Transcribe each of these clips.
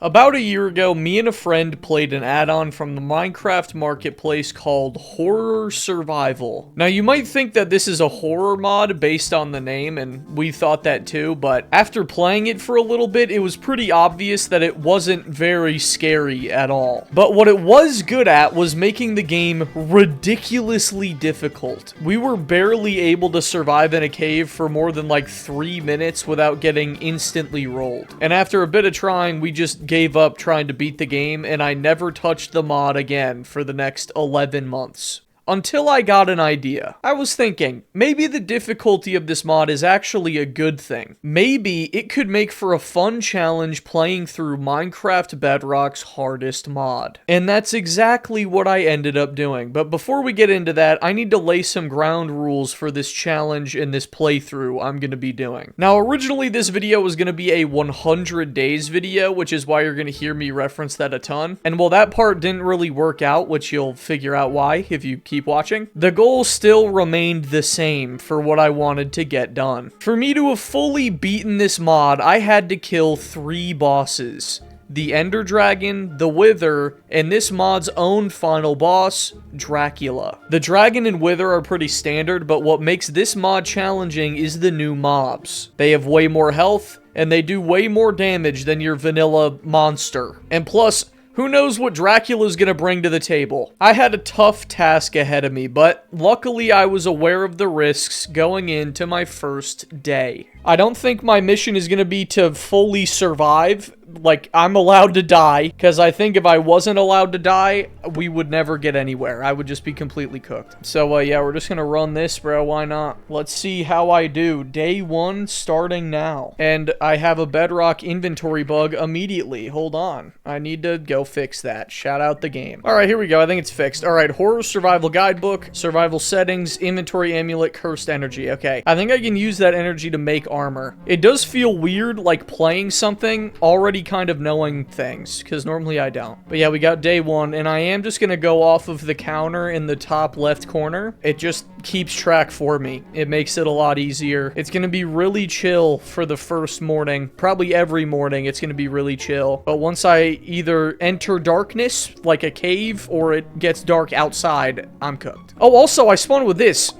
About a year ago, me and a friend played an add-on from the Minecraft marketplace called Horror Survival. Now, you might think that this is a horror mod based on the name, and we thought that too, but after playing it for a little bit, it was pretty obvious that it wasn't very scary at all. But what it was good at was making the game ridiculously difficult. We were barely able to survive in a cave for more than like 3 minutes without getting instantly rolled. And after a bit of trying, we just gave up trying to beat the game, and I never touched the mod again for the next 11 months. Until I got an idea. I was thinking, maybe the difficulty of this mod is actually a good thing. Maybe it could make for a fun challenge playing through Minecraft Bedrock's hardest mod. And that's exactly what I ended up doing. But before we get into that, I need to lay some ground rules for this challenge and this playthrough I'm going to be doing. Now, originally this video was going to be a 100 days video, which is why you're going to hear me reference that a ton. And while that part didn't really work out, which you'll figure out why if you keep watching, the goal still remained the same for what I wanted to get done. For me to have fully beaten this mod, I had to kill 3 bosses. The Ender Dragon, the Wither, and this mod's own final boss, Dracula. The Dragon and Wither are pretty standard, but what makes this mod challenging is the new mobs. They have way more health, and they do way more damage than your vanilla monster. And plus, who knows what Dracula's gonna bring to the table? I had a tough task ahead of me, but luckily I was aware of the risks going into my first day. I don't think my mission is gonna be to fully survive. Like, I'm allowed to die, because I think if I wasn't allowed to die, we would never get anywhere. I would just be completely cooked. So, yeah, we're just gonna run this, bro. Why not? Let's see how I do. Day 1 starting now. And I have a Bedrock inventory bug immediately. Hold on. I need to go fix that. Shout out the game. Alright, here we go. I think it's fixed. Alright, Horror Survival Guidebook, Survival Settings, Inventory Amulet, Cursed Energy. Okay, I think I can use that energy to make armor. It does feel weird, like playing something already kind of knowing things, because normally I don't. But yeah, we got day 1, and I am just gonna go off of the counter in the top left corner. It just keeps track for me. It makes it a lot easier. It's gonna be really chill for the first morning. Probably every morning it's gonna be really chill. But once I either enter darkness, like a cave, or it gets dark outside, I'm cooked. Oh, also, I spawned with this.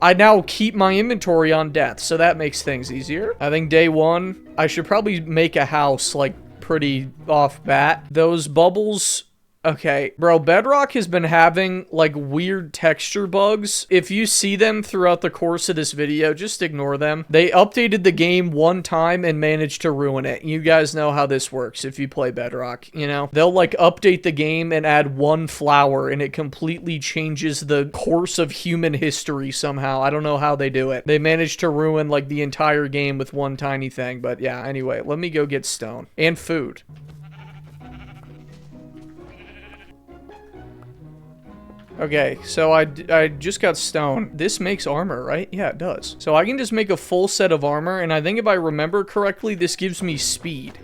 I now keep my inventory on death, so that makes things easier. I think day 1, I should probably make a house, like, pretty off bat. Those bubbles... Okay, bro, Bedrock has been having, like, weird texture bugs. If you see them throughout the course of this video, just ignore them. They updated the game one time and managed to ruin it. You guys know how this works if you play Bedrock, you know? They'll, like, update the game and add 1 flower, and it completely changes the course of human history somehow. I don't know how they do it. They managed to ruin, like, the entire game with one tiny thing. But, yeah, anyway, let me go get stone. And food. Okay, so I just got stone. This makes armor, right? Yeah, it does. So I can just make a full set of armor, and I think if I remember correctly, this gives me speed.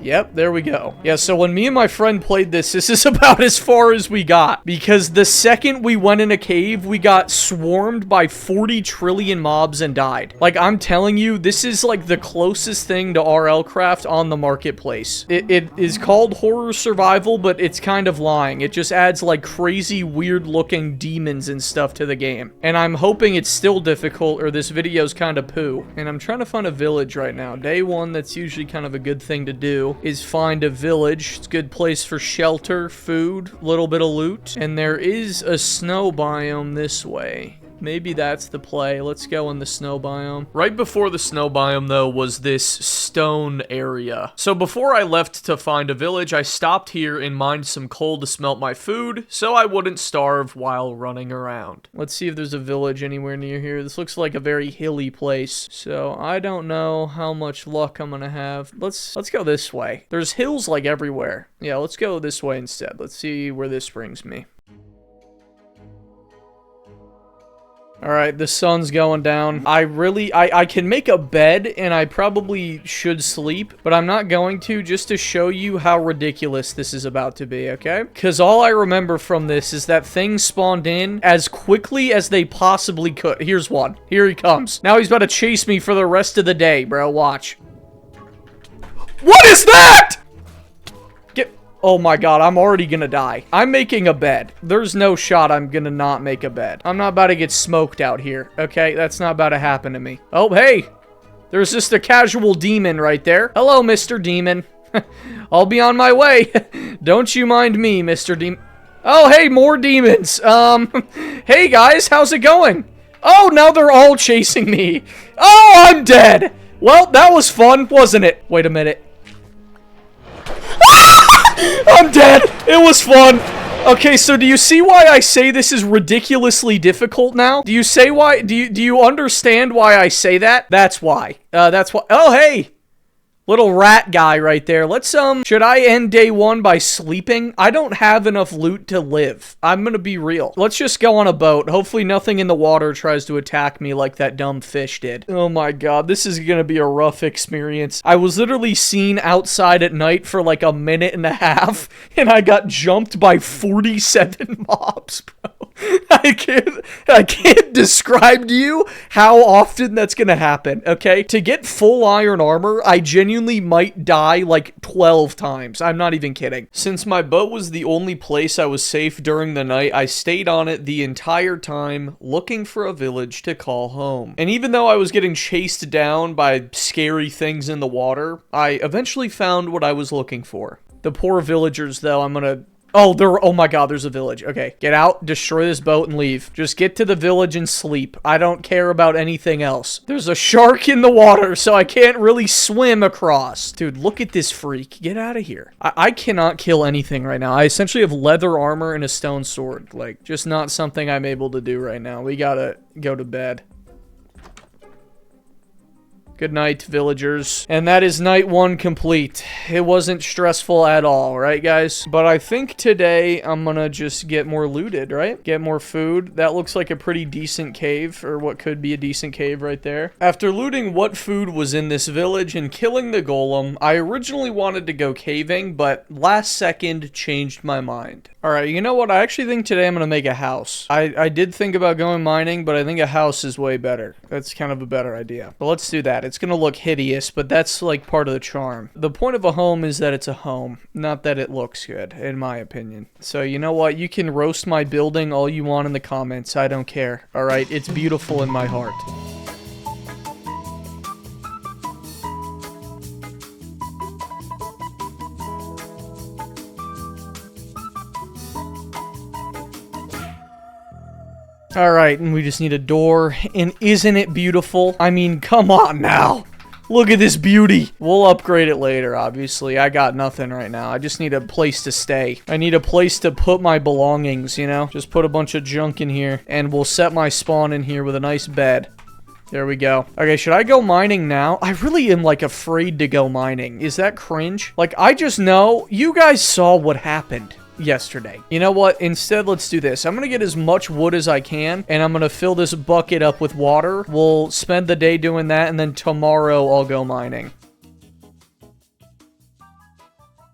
Yep, there we go. Yeah, so when me and my friend played this is about as far as we got. Because the second we went in a cave, we got swarmed by 40 trillion mobs and died. Like, I'm telling you, this is like the closest thing to RLCraft on the marketplace. It is called Horror Survival, but it's kind of lying. It just adds like crazy, weird-looking demons and stuff to the game. And I'm hoping it's still difficult, or this video's kind of poo. And I'm trying to find a village right now. Day 1, that's usually kind of a good thing to do, is find a village. It's a good place for shelter, food, a little bit of loot. And there is a snow biome this way. Maybe that's the play. Let's go in the snow biome. Right before the snow biome, though, was this stone area. So before I left to find a village, I stopped here and mined some coal to smelt my food, so I wouldn't starve while running around. Let's see if there's a village anywhere near here. This looks like a very hilly place, so I don't know how much luck I'm gonna have. Let's go this way. There's hills, like, everywhere. Yeah, let's go this way instead. Let's see where this brings me. Alright, the sun's going down. I can make a bed, and I probably should sleep, but I'm not going to, just to show you how ridiculous this is about to be, okay? Because all I remember from this is that things spawned in as quickly as they possibly could. Here's one. Here he comes. Now he's about to chase me for the rest of the day, bro. Watch. What is that? Oh my god, I'm already gonna die. I'm making a bed. There's no shot I'm gonna not make a bed. I'm not about to get smoked out here, okay? That's not about to happen to me. Oh, hey! There's just a casual demon right there. Hello, Mr. Demon. I'll be on my way. Don't you mind me, Mr. Demon. Oh, hey, more demons. Hey, guys, how's it going? Oh, now they're all chasing me. Oh, I'm dead. Well, that was fun, wasn't it? Wait a minute. I'm dead. It was fun. Okay, so do you see why I say this is ridiculously difficult now? Do you say why? Do you understand why I say that? That's why. That's why. Oh, hey. Little rat guy right there. Let's, should I end day one by sleeping? I don't have enough loot to live. I'm gonna be real. Let's just go on a boat. Hopefully nothing in the water tries to attack me like that dumb fish did. Oh my god, this is gonna be a rough experience. I was literally seen outside at night for like a minute and a half, and I got jumped by 47 mobs, bro. I can't describe to you how often that's gonna happen, okay? To get full iron armor, I genuinely might die like 12 times. I'm not even kidding. Since my boat was the only place I was safe during the night, I stayed on it the entire time, looking for a village to call home. And even though I was getting chased down by scary things in the water, I eventually found what I was looking for. The poor villagers, though, oh my god, there's a village. Okay, get out, destroy this boat, and leave. Just get to the village and sleep. I don't care about anything else. There's a shark in the water, so I can't really swim across. Dude, look at this freak. Get out of here. I cannot kill anything right now. I essentially have leather armor and a stone sword. Like, just not something I'm able to do right now. We gotta go to bed. Good night, villagers. And that is night one complete. It wasn't stressful at all, right, guys? But I think today I'm gonna just get more looted, right? Get more food. That looks like a pretty decent cave, or what could be a decent cave right there. After looting what food was in this village and killing the golem, I originally wanted to go caving, but last second changed my mind. Alright, you know what? I actually think today I'm gonna make a house. I did think about going mining, but I think a house is way better. That's kind of a better idea. But let's do that. It's gonna look hideous, but that's like part of the charm. The point of a home is that it's a home, not that it looks good, in my opinion. So you know what? You can roast my building all you want in the comments. I don't care. Alright? It's beautiful in my heart. Alright, and we just need a door, and isn't it beautiful? I mean, come on now! Look at this beauty! We'll upgrade it later, obviously. I got nothing right now. I just need a place to stay. I need a place to put my belongings, you know? Just put a bunch of junk in here, and we'll set my spawn in here with a nice bed. There we go. Okay, should I go mining now? I really am, like, afraid to go mining. Is that cringe? Like, I just know you guys saw what happened yesterday. You know what? Instead, let's do this. I'm gonna get as much wood as I can, and I'm gonna fill this bucket up with water. We'll spend the day doing that, and then tomorrow I'll go mining.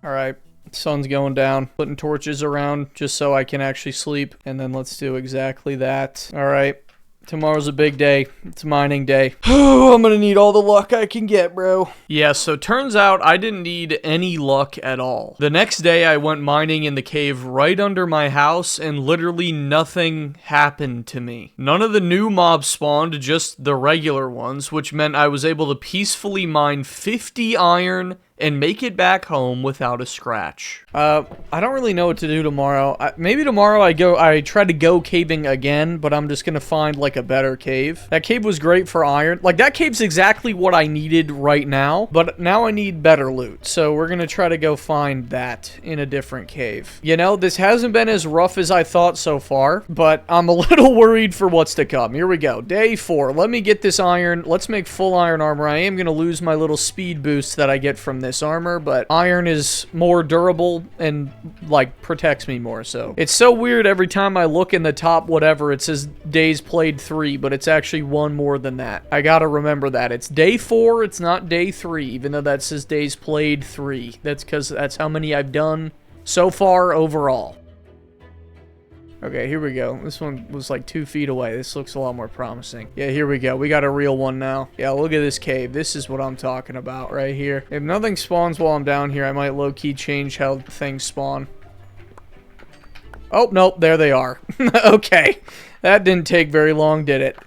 Alright. Sun's going down. Putting torches around just so I can actually sleep. And then let's do exactly that. Alright. Tomorrow's a big day. It's mining day. I'm gonna need all the luck I can get, bro. Yeah, so turns out I didn't need any luck at all. The next day I went mining in the cave right under my house, and literally nothing happened to me. None of the new mobs spawned, just the regular ones, which meant I was able to peacefully mine 50 iron and make it back home without a scratch. I don't really know what to do tomorrow. Maybe tomorrow I try to go caving again, but I'm just gonna find like a better cave. That cave was great for iron. Like, that cave's exactly what I needed right now, but now I need better loot. So we're gonna try to go find that in a different cave. You know, this hasn't been as rough as I thought so far, but I'm a little worried for what's to come. Here we go. Day 4. Let me get this iron. Let's make full iron armor. I am gonna lose my little speed boost that I get from this armor, but iron is more durable and like protects me more. So it's so weird every time I look in the top whatever it says days played 3, but it's actually 1 more than that. I gotta remember that it's day 4, it's not day 3, even though that says days played 3. That's because that's how many I've done so far overall. Okay, here we go. This one was like 2 feet away. This looks a lot more promising. Yeah, here we go. We got a real one now. Yeah, look at this cave. This is what I'm talking about right here. If nothing spawns while I'm down here, I might low-key change how things spawn. Oh, nope. There they are. Okay. That didn't take very long, did it?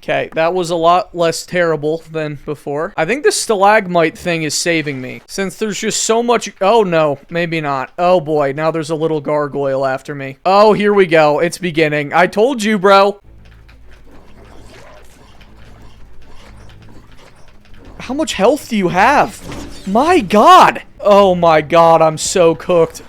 Okay, that was a lot less terrible than before. I think the stalagmite thing is saving me. Since there's just so much... Oh, no. Maybe not. Oh, boy. Now there's a little gargoyle after me. Oh, here we go. It's beginning. I told you, bro. How much health do you have? My God. Oh, my God. I'm so cooked.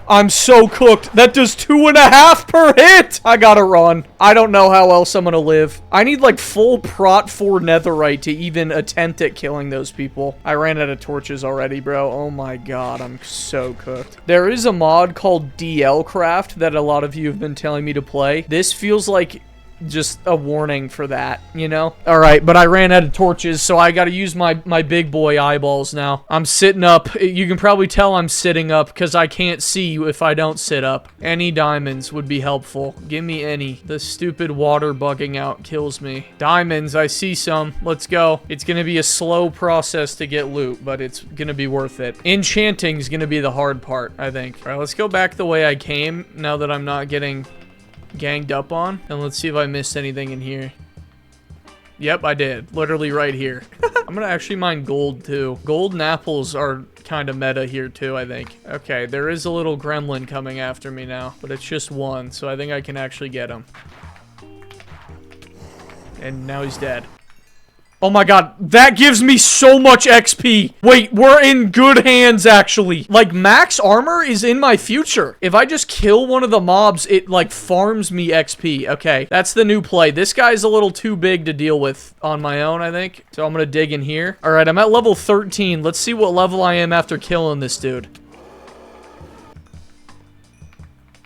I'm so cooked. That does 2.5 per hit. I gotta run. I don't know how else I'm gonna live. I need like full prot 4 netherite to even attempt at killing those people. I ran out of torches already, bro. Oh my God, I'm so cooked. There is a mod called RLCraft that a lot of you have been telling me to play. This feels like just a warning for that, you know? All right, but I ran out of torches, so I got to use my big boy eyeballs now. I'm sitting up. You can probably tell I'm sitting up because I can't see you if I don't sit up. Any diamonds would be helpful. Give me any. The stupid water bugging out kills me. Diamonds, I see some. Let's go. It's going to be a slow process to get loot, but it's going to be worth it. Enchanting is going to be the hard part, I think. All right, let's go back the way I came now that I'm not getting ganged up on, and let's see if I missed anything in here. Yep, I did. Literally right here. I'm gonna actually mine gold too. Gold and apples are kind of meta here too, I think. Okay, there is a little gremlin coming after me now, but it's just one, so I think I can actually get him. And now he's dead. Oh my God, that gives me so much XP. Wait, we're in good hands, actually. Like, max armor is in my future. If I just kill one of the mobs, it, like, farms me XP. Okay, that's the new play. This guy's a little too big to deal with on my own, I think. So I'm gonna dig in here. All right, I'm at level 13. Let's see what level I am after killing this dude.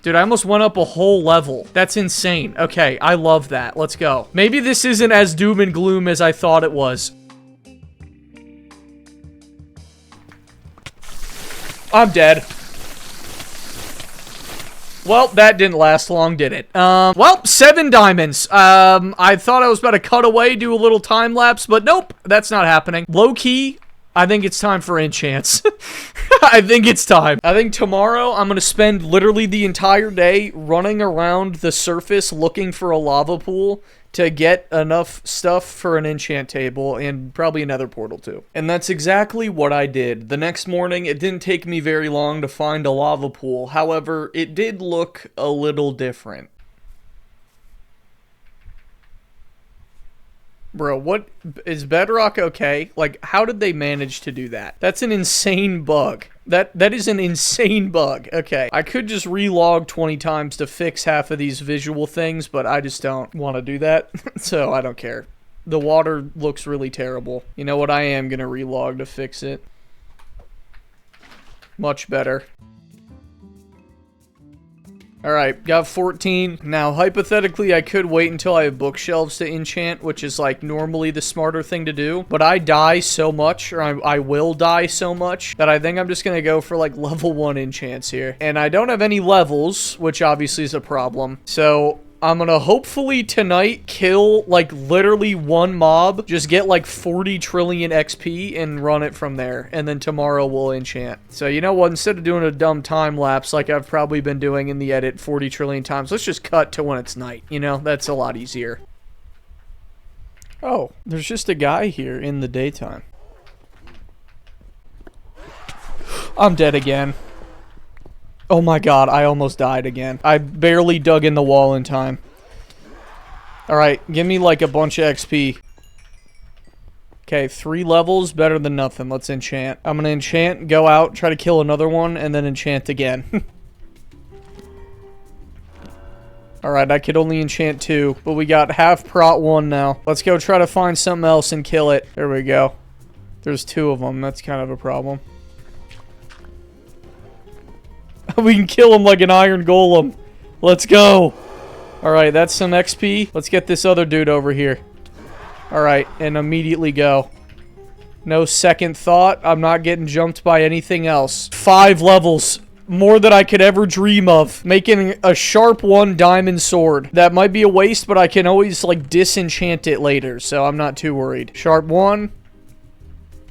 Dude, I almost went up a whole level. That's insane. Okay, I love that. Let's go. Maybe this isn't as doom and gloom as I thought it was. I'm dead. Well, that didn't last long, did it? Well, 7 diamonds. I thought I was about to cut away, do a little time lapse, but nope, that's not happening. Low key, I think it's time for enchants. I think it's time. I think tomorrow I'm going to spend literally the entire day running around the surface looking for a lava pool to get enough stuff for an enchant table and probably another portal too. And that's exactly what I did. The next morning, it didn't take me very long to find a lava pool. However, it did look a little different. Bro, what is Bedrock okay? Like, how did they manage to do that? That's an insane bug. That is an insane bug. Okay, I could just relog 20 times to fix half of these visual things, but I just don't want to do that, so I don't care. The water looks really terrible. You know what? I am gonna relog to fix it. Much better. Alright, got 14. Now, hypothetically, I could wait until I have bookshelves to enchant, which is, like, normally the smarter thing to do. But I die so much, or I will die so much, that I think I'm just gonna go for, like, level 1 enchants here. And I don't have any levels, which obviously is a problem. So I'm gonna hopefully tonight kill, like, literally one mob, just get, like, 40 trillion XP and run it from there. And then tomorrow we'll enchant. So, you know what? Instead of doing a dumb time lapse like I've probably been doing in the edit 40 trillion times, let's just cut to when it's night. You know, that's a lot easier. Oh, there's just a guy here in the daytime. I'm dead again. Oh my God, I almost died again. I barely dug in the wall in time. Alright, give me like a bunch of XP. Okay, 3 levels, better than nothing. Let's enchant. I'm gonna enchant, go out, try to kill another one, and then enchant again. Alright, I could only enchant 2, but we got half prot 1 now. Let's go try to find something else and kill it. There we go. There's 2 of them. That's kind of a problem. We can kill him like an iron golem. Let's go. Alright, that's some XP. Let's get this other dude over here. Alright, and immediately go. No second thought. I'm not getting jumped by anything else. 5 levels. more than I could ever dream of. Making a sharp 1 diamond sword. That might be a waste, but I can always, like, disenchant it later, so I'm not too worried. Sharp 1.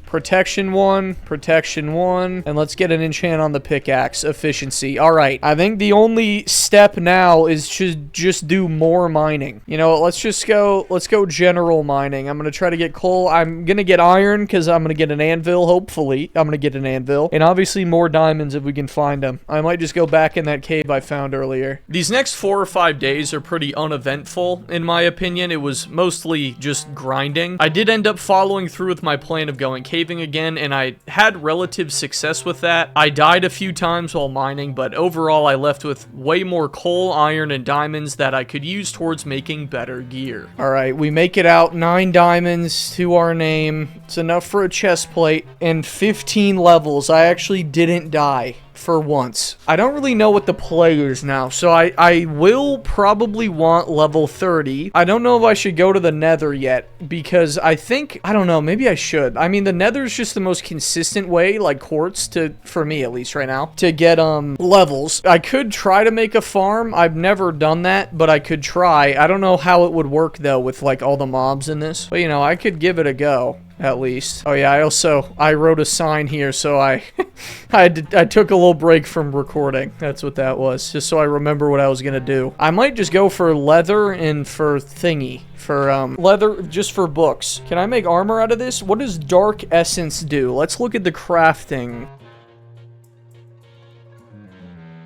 Protection 1, protection 1, and let's get an enchant on the pickaxe. Efficiency. Alright, I think the only step now is to just do more mining. You know, let's go general mining. I'm gonna try to get coal. I'm gonna get iron, because I'm gonna get an anvil, hopefully. I'm gonna get an anvil, and obviously more diamonds if we can find them. I might just go back in that cave I found earlier. These next 4 or 5 days are pretty uneventful, in my opinion. It was mostly just grinding. I did end up following through with my plan of going caving again, and I had relative success with that. I died a few times while mining, but overall I left with way more coal, iron, and diamonds that I could use towards making better gear. Alright, we make it out. 9 diamonds to our name. It's enough for a chest plate, and 15 levels. I actually didn't die. For once. I don't really know what the play is now, so I will probably want level 30. I don't know if I should go to the nether yet, because I don't know, maybe I should. I mean, the nether is just the most consistent way, like quartz, for me at least right now, to get, levels. I could try to make a farm. I've never done that, but I could try. I don't know how it would work, though, with, like, all the mobs in this. But, you know, I could give it a go. At least. Oh yeah, I wrote a sign here, so I took a little break from recording. That's what that was, just so I remember what I was gonna do. I might just go for leather and for thingy. For, leather, just for books. Can I make armor out of this? What does dark essence do? Let's look at the crafting.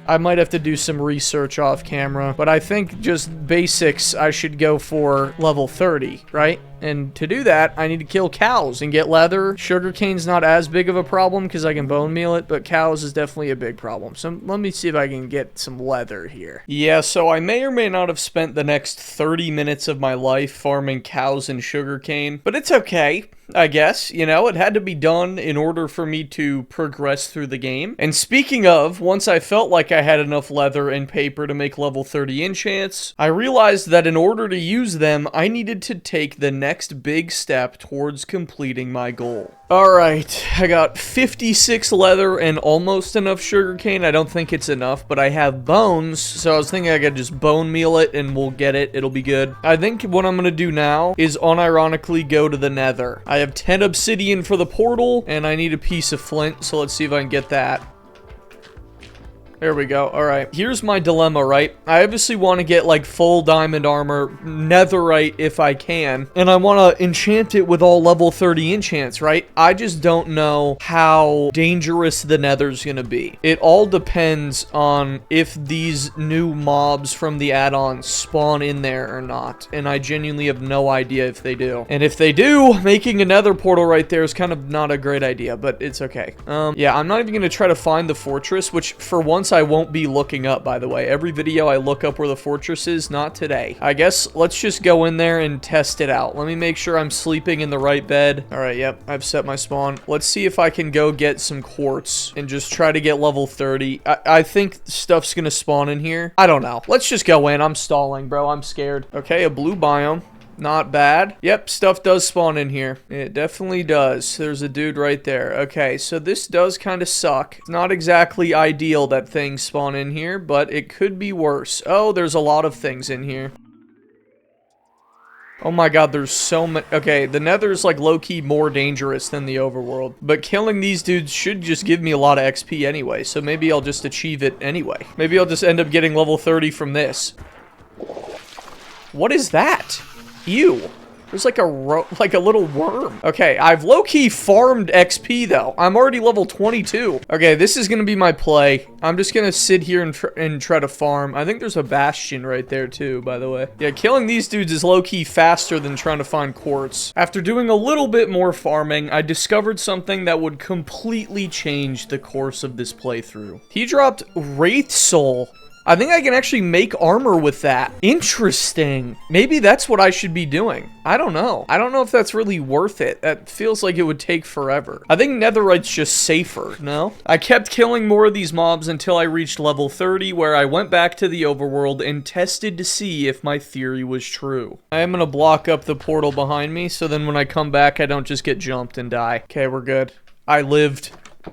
I might have to do some research off camera, but I think just basics, I should go for level 30, right? And to do that, I need to kill cows and get leather. Sugarcane's not as big of a problem because I can bone meal it, but cows is definitely a big problem. So let me see if I can get some leather here. Yeah, so I may or may not have spent the next 30 minutes of my life farming cows and sugarcane, but it's okay. I guess, you know, it had to be done in order for me to progress through the game. And speaking of, once I felt like I had enough leather and paper to make level 30 enchants, I realized that in order to use them, I needed to take the next big step towards completing my goal. Alright, I got 56 leather and almost enough sugarcane. I don't think it's enough, but I have bones, so I was thinking I could just bone meal it and we'll get it. It'll be good. I think what I'm gonna do now is unironically go to the nether. I have 10 obsidian for the portal, and I need a piece of flint, so let's see if I can get that. There we go. Alright. Here's my dilemma, right? I obviously want to get, like, full diamond armor, netherite if I can, and I want to enchant it with all level 30 enchants, right? I just don't know how dangerous the nether's gonna be. It all depends on if these new mobs from the add-on spawn in there or not, and I genuinely have no idea if they do. And if they do, making a nether portal right there is kind of not a great idea, but it's okay. Yeah, I'm not even gonna try to find the fortress, which, for once, I won't be looking up, by the way. Every video I look up where the fortress is, not today. I guess let's just go in there and test it out. Let me make sure I'm sleeping in the right bed. Alright, yep, I've set my spawn. Let's see if I can go get some quartz and just try to get level 30. I think stuff's gonna spawn in here. I don't know. Let's just go in. I'm stalling, bro. I'm scared. Okay, a blue biome. Not bad. Yep, stuff does spawn in here. It definitely does. There's a dude right there. Okay, so this does kind of suck. It's not exactly ideal that things spawn in here, but it could be worse. Oh, there's a lot of things in here. Oh my god, there's so many. Okay, the nether is like low-key more dangerous than the overworld. But killing these dudes should just give me a lot of XP anyway, so maybe I'll just achieve it anyway. Maybe I'll just end up getting level 30 from this. What is that? Ew. There's like a little worm. Okay, I've low-key farmed XP though. I'm already level 22. Okay, this is gonna be my play. I'm just gonna sit here and try to farm. I think there's a bastion right there too, by the way. Yeah, killing these dudes is low-key faster than trying to find quartz. After doing a little bit more farming, I discovered something that would completely change the course of this playthrough. He dropped Wraith Soul. I think I can actually make armor with that. Interesting. Maybe that's what I should be doing. I don't know. I don't know if that's really worth it. That feels like it would take forever. I think netherite's just safer, no? I kept killing more of these mobs until I reached level 30, where I went back to the overworld and tested to see if my theory was true. I am gonna block up the portal behind me, so then when I come back, I don't just get jumped and die. Okay, we're good. I lived.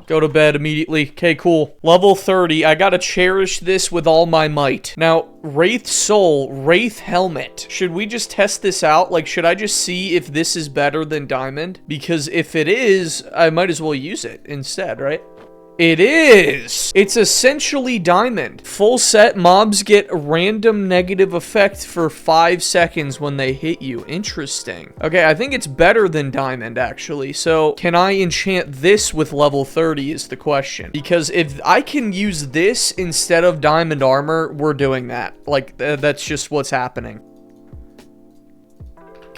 Go to bed immediately. Okay, cool. Level 30. I gotta cherish this with all my might. Now, Wraith Soul, Wraith Helmet. Should we just test this out? Like, should I just see if this is better than Diamond? Because if it is, I might as well use it instead, right? It is! It's essentially Diamond. Full set, mobs get random negative effect for 5 seconds when they hit you. Interesting. Okay, I think it's better than Diamond, actually. So, can I enchant this with level 30 is the question. Because if I can use this instead of Diamond Armor, we're doing that. Like, that's just what's happening.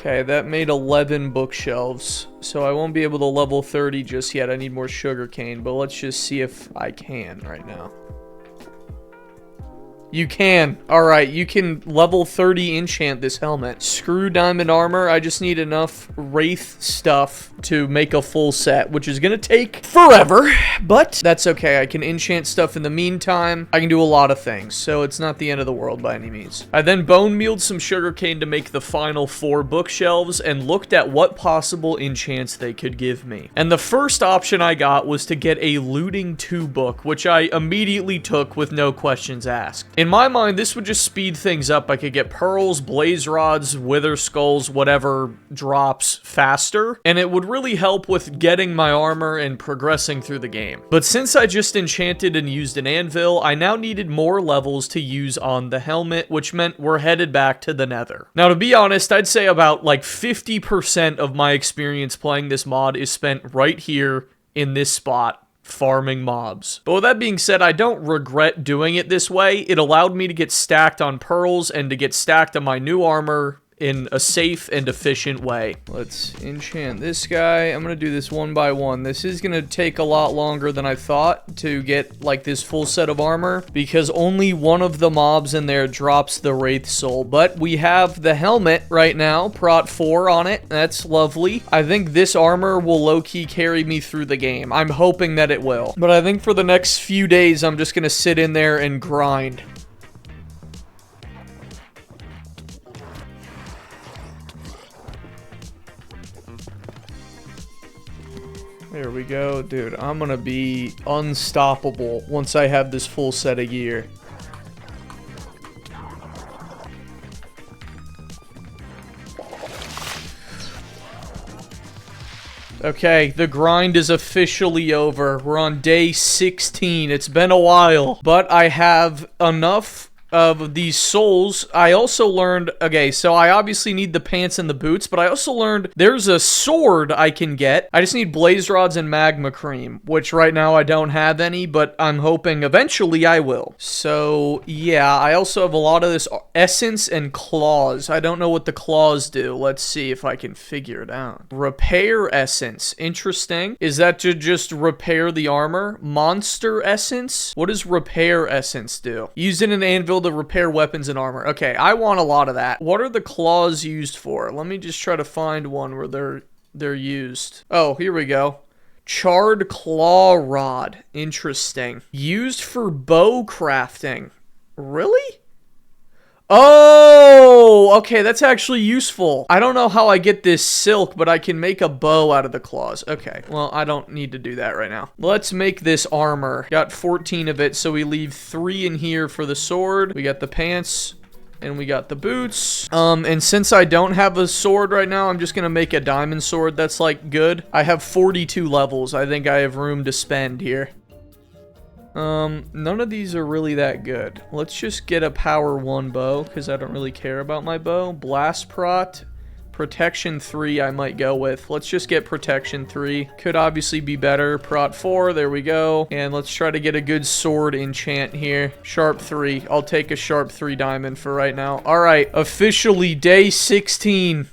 Okay, that made 11 bookshelves, so I won't be able to level 30 just yet. I need more sugarcane, but let's just see if I can right now. You can. Alright, you can level 30 enchant this helmet. Screw diamond armor. I just need enough wraith stuff to make a full set, which is going to take forever, but that's okay. I can enchant stuff in the meantime. I can do a lot of things, so it's not the end of the world by any means. I then bone mealed some sugarcane to make the final 4 bookshelves and looked at what possible enchants they could give me. And the first option I got was to get a looting 2 book, which I immediately took with no questions asked. In my mind, this would just speed things up. I could get pearls, blaze rods, wither skulls, whatever drops faster, and it would really help with getting my armor and progressing through the game. But since I just enchanted and used an anvil, I now needed more levels to use on the helmet, which meant we're headed back to the nether. Now, to be honest, I'd say about like 50% of my experience playing this mod is spent right here in this spot, farming mobs. But with that being said, I don't regret doing it this way. It allowed me to get stacked on pearls and to get stacked on my new armor in a safe and efficient way. Let's enchant this guy. I'm gonna do this one by one. This is gonna take a lot longer than I thought to get like this full set of armor because only one of the mobs in there drops the Wraith Soul. But we have the helmet right now, Prot 4 on it. That's lovely. I think this armor will low-key carry me through the game. I'm hoping that it will. But I think for the next few days, I'm just gonna sit in there and grind. There we go. Dude, I'm gonna be unstoppable once I have this full set of gear. Okay, the grind is officially over. We're on day 16. It's been a while, but I have enough of these souls. I also learned, okay, so I obviously need the pants and the boots, but I also learned there's a sword I can get. I just need blaze rods and magma cream, which right now I don't have any, but I'm hoping eventually I will. So yeah, I also have a lot of this essence and claws. I don't know what the claws do. Let's see if I can figure it out. Repair essence. Interesting. Is that to just repair the armor? Monster essence? What does repair essence do? Used in an anvil to repair weapons and armor. Okay, I want a lot of that. What are the claws used for? Let me just try to find one where they're used. Oh, here we go. Charred claw rod. Interesting. Used for bow crafting. Really? Oh, okay, that's actually useful. I don't know how I get this silk, but I can make a bow out of the claws. Okay, well, I don't need to do that right now. Let's make this armor. Got 14 of it, so we leave 3 in here for the sword. We got the pants, and we got the boots. And since I don't have a sword right now, I'm just gonna make a diamond sword that's, like, good. I have 42 levels. I think I have room to spend here. None of these are really that good. Let's just get a power 1 bow, because I don't really care about my bow. Blast prot, protection 3 I might go with. Let's just get protection 3. Could obviously be better. Prot 4, there we go. And let's try to get a good sword enchant here. Sharp 3. I'll take a sharp 3 diamond for right now. Alright, officially day 16.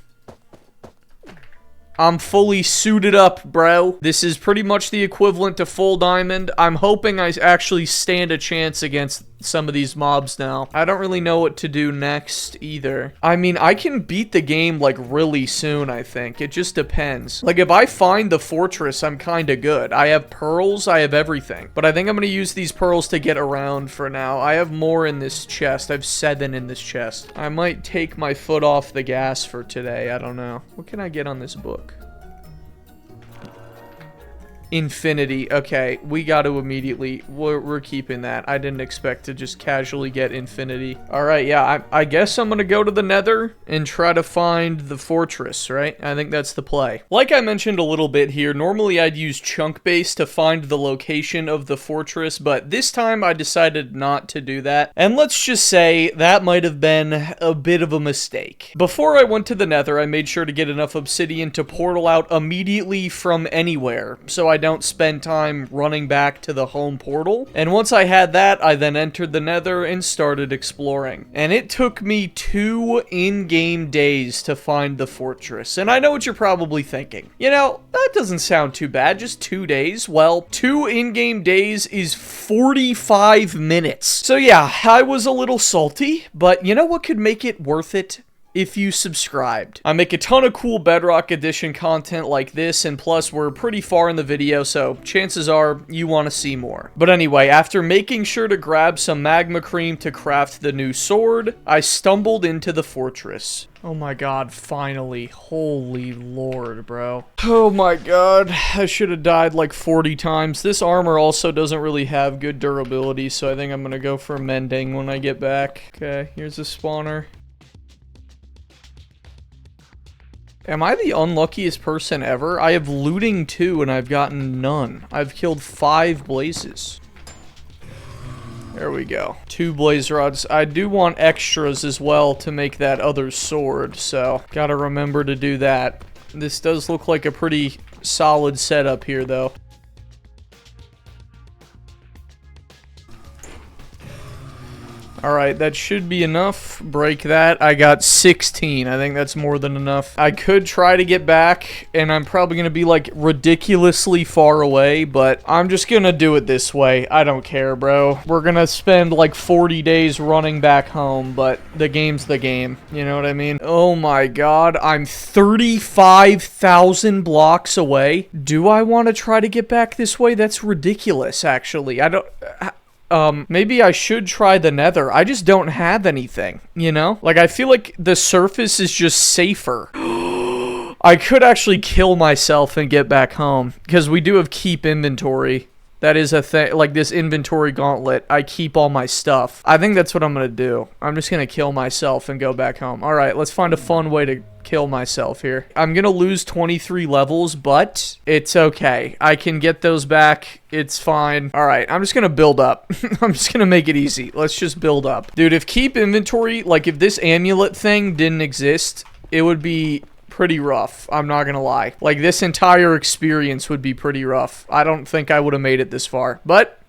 I'm fully suited up, bro. This is pretty much the equivalent to full diamond. I'm hoping I actually stand a chance against some of these mobs now. I don't really know what to do next either. I mean, I can beat the game like really soon, I think. It just depends. Like if I find the fortress, I'm kind of good. I have pearls, I have everything. But I think I'm going to use these pearls to get around for now. I have more in this chest. I have 7 in this chest. I might take my foot off the gas for today. I don't know. What can I get on this book? Infinity. Okay, we got to immediately... We're keeping that. I didn't expect to just casually get infinity. Alright, yeah, I guess I'm gonna go to the Nether and try to find the fortress, right? I think that's the play. Like I mentioned a little bit here, normally I'd use chunk base to find the location of the fortress, but this time I decided not to do that. And let's just say that might have been a bit of a mistake. Before I went to the Nether, I made sure to get enough obsidian to portal out immediately from anywhere, so I don't spend time running back to the home portal. And once I had that, I then entered the Nether and started exploring. And it took me 2 in-game days to find the fortress. And I know what you're probably thinking. You know, that doesn't sound too bad, just 2 days. Well, 2 in-game days is 45 minutes. So yeah, I was a little salty, but you know what could make it worth it? If you subscribed. I make a ton of cool Bedrock Edition content like this, and plus we're pretty far in the video, so chances are you want to see more. But anyway, after making sure to grab some magma cream to craft the new sword, I stumbled into the fortress. Oh my god, finally. Holy lord, bro. Oh my god, I should have died like 40 times. This armor also doesn't really have good durability, so I think I'm gonna go for mending when I get back. Okay, here's a spawner. Am I the unluckiest person ever? I have looting 2 and I've gotten none. I've killed 5 blazes. There we go. 2 blaze rods. I do want extras as well to make that other sword, so gotta remember to do that. This does look like a pretty solid setup here, though. Alright, that should be enough. Break that. I got 16. I think that's more than enough. I could try to get back, and I'm probably going to be, like, ridiculously far away, but I'm just going to do it this way. I don't care, bro. We're going to spend, like, 40 days running back home, but the game's the game. You know what I mean? Oh my god, I'm 35,000 blocks away. Do I want to try to get back this way? That's ridiculous, actually. I don't... maybe I should try the Nether. I just don't have anything, you know? Like, I feel like the surface is just safer. I could actually kill myself and get back home, because we do have keep inventory. That is a thing, like this inventory gauntlet. I keep all my stuff. I think that's what I'm gonna do. I'm just gonna kill myself and go back home. Alright, let's find a fun way to kill myself here. I'm gonna lose 23 levels, but it's okay. I can get those back. It's fine. Alright, I'm just gonna build up. I'm just gonna make it easy. Let's just build up. Dude, if keep inventory, like if this amulet thing didn't exist, it would be pretty rough. I'm not gonna lie. Like, this entire experience would be pretty rough. I don't think I would have made it this far, but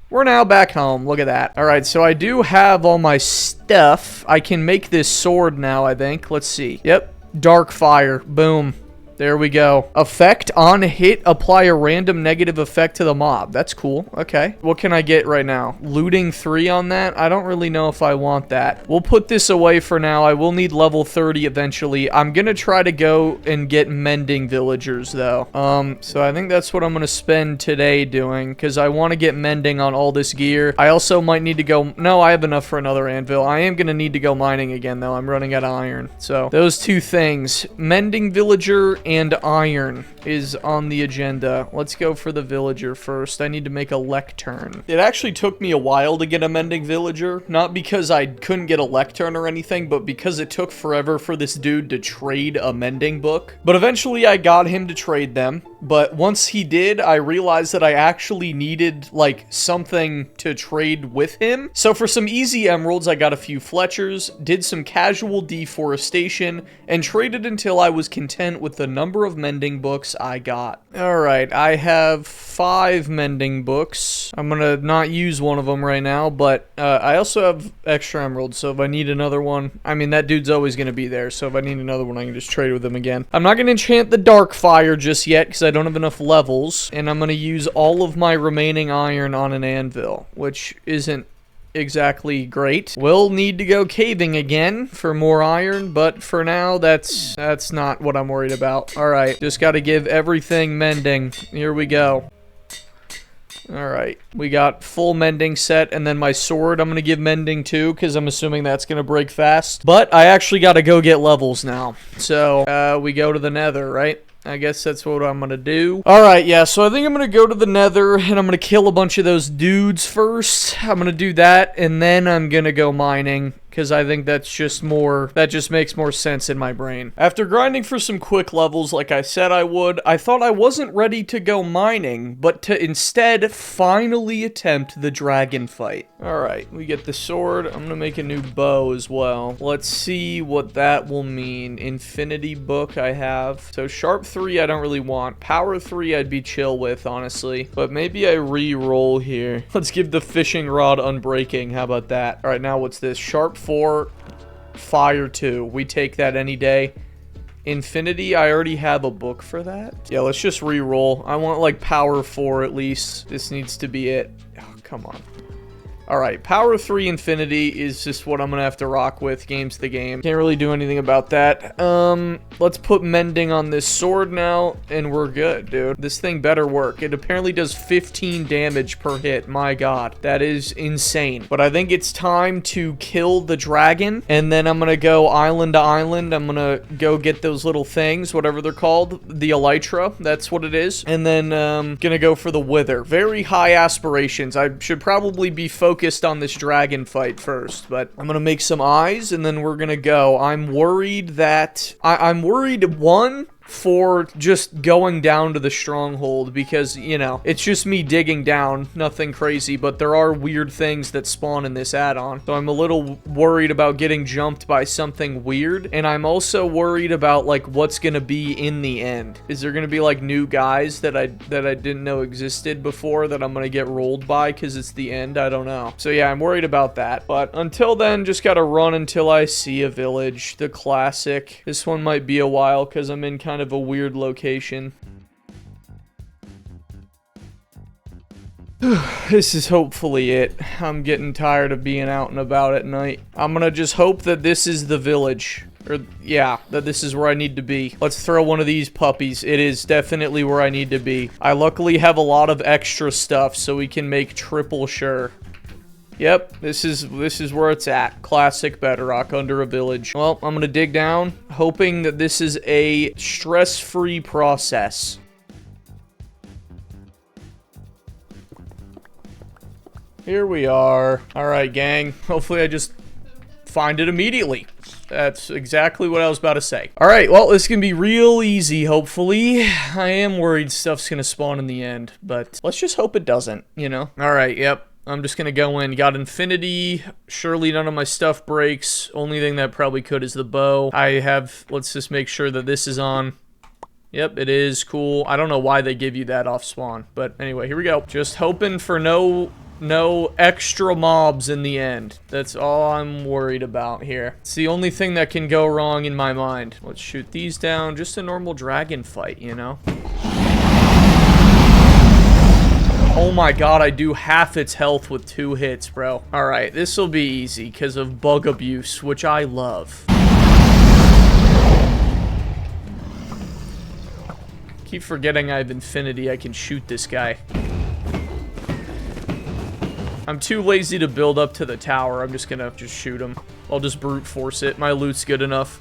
we're now back home. Look at that. Alright, so I do have all my stuff. I can make this sword now, I think. Let's see. Yep. Dark fire. Boom. There we go. Effect on hit, apply a random negative effect to the mob. That's cool. Okay. What can I get right now? Looting 3 on that? I don't really know if I want that. We'll put this away for now. I will need level 30 eventually. I'm gonna try to go and get mending villagers, though. So I think that's what I'm gonna spend today doing, because I want to get mending on all this gear. I also might need to go... No, I have enough for another anvil. I am gonna need to go mining again, though. I'm running out of iron. So, those 2 things. Mending villager and iron is on the agenda. Let's go for the villager first. I need to make a lectern. It actually took me a while to get a mending villager, not because I couldn't get a lectern or anything, but because it took forever for this dude to trade a mending book. But eventually I got him to trade them, but once he did, I realized that I actually needed, like, something to trade with him. So for some easy emeralds, I got a few Fletchers, did some casual deforestation, and traded until I was content with the number of mending books I got. Alright, I have 5 mending books. I'm gonna not use one of them right now, but I also have extra emeralds, so if I need another one, I mean, that dude's always gonna be there, so if I need another one, I can just trade with him again. I'm not gonna enchant the dark fire just yet, because I don't have enough levels, and I'm gonna use all of my remaining iron on an anvil, which isn't exactly great. We'll need to go caving again for more iron, but for now, that's not what I'm worried about. Alright, just gotta give everything mending. Here we go. Alright, we got full mending set, and then my sword I'm gonna give mending too, because I'm assuming that's gonna break fast. But I actually gotta go get levels now. So, we go to the Nether, right? I guess that's what I'm gonna do. Alright, yeah, so I think I'm gonna go to the nether, and I'm gonna kill a bunch of those dudes first. I'm gonna do that, and then I'm gonna go mining, because I think that just makes more sense in my brain. After grinding for some quick levels like I said I would, I thought I wasn't ready to go mining, but to instead finally attempt the dragon fight. Alright, we get the sword. I'm gonna make a new bow as well. Let's see what that will mean. Infinity book I have. So sharp 3 I don't really want. Power 3 I'd be chill with, honestly. But maybe I re-roll here. Let's give the fishing rod unbreaking. How about that? Alright, now what's this? Sharp 4, fire 2. We take that any day. Infinity, I already have a book for that. Yeah, let's just re-roll. I want like power 4 at least. This needs to be it. Oh, come on. Alright, power 3 infinity is just what I'm gonna have to rock with. Game's the game. Can't really do anything about that. Let's put mending on this sword now, and we're good, dude. This thing better work. It apparently does 15 damage per hit. My god, that is insane. But I think it's time to kill the dragon, and then I'm gonna go island to island. I'm gonna go get those little things, whatever they're called. The elytra, that's what it is. And then, gonna go for the wither. Very high aspirations. I should probably be focused on this dragon fight first, but I'm gonna make some eyes and then we're gonna go. I'm worried that I'm worried for just going down to the stronghold because, you know, it's just me digging down, nothing crazy, but there are weird things that spawn in this add-on. So I'm a little worried about getting jumped by something weird, and I'm also worried about like what's gonna be in the end. Is there gonna be like new guys that I didn't know existed before that I'm gonna get rolled by because it's the end? I don't know. So yeah, I'm worried about that, but until then, just gotta run until I see a village. The classic. This one might be a while because I'm in kind of a weird location. This is hopefully it. I'm getting tired of being out and about at night. I'm gonna just hope that this is the village. Or, yeah, that this is where I need to be. Let's throw one of these puppies. It is definitely where I need to be. I luckily have a lot of extra stuff, so we can make triple sure. Yep, this is where it's at. Classic Bedrock under a village. Well, I'm gonna dig down, hoping that this is a stress-free process. Here we are. Alright, gang. Hopefully I just find it immediately. That's exactly what I was about to say. Alright, well, this can be real easy, hopefully. I am worried stuff's gonna spawn in the end, but let's just hope it doesn't, you know? Alright, yep. I'm just gonna go in. Got infinity. Surely none of my stuff breaks. Only thing that probably could is the bow. Let's just make sure that this is on. Yep, it is. Cool. I don't know why they give you that off spawn. But anyway, here we go. Just hoping for no extra mobs in the end. That's all I'm worried about here. It's the only thing that can go wrong in my mind. Let's shoot these down. Just a normal dragon fight, you know? Oh my god, I do half its health with 2 hits, bro. Alright, this will be easy because of bug abuse, which I love. Keep forgetting I have infinity. I can shoot this guy. I'm too lazy to build up to the tower. I'm just gonna shoot him. I'll just brute force it. My loot's good enough.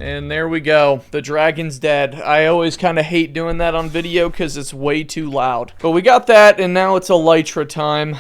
And there we go. The dragon's dead. I always kind of hate doing that on video because it's way too loud. But we got that, and now it's elytra time.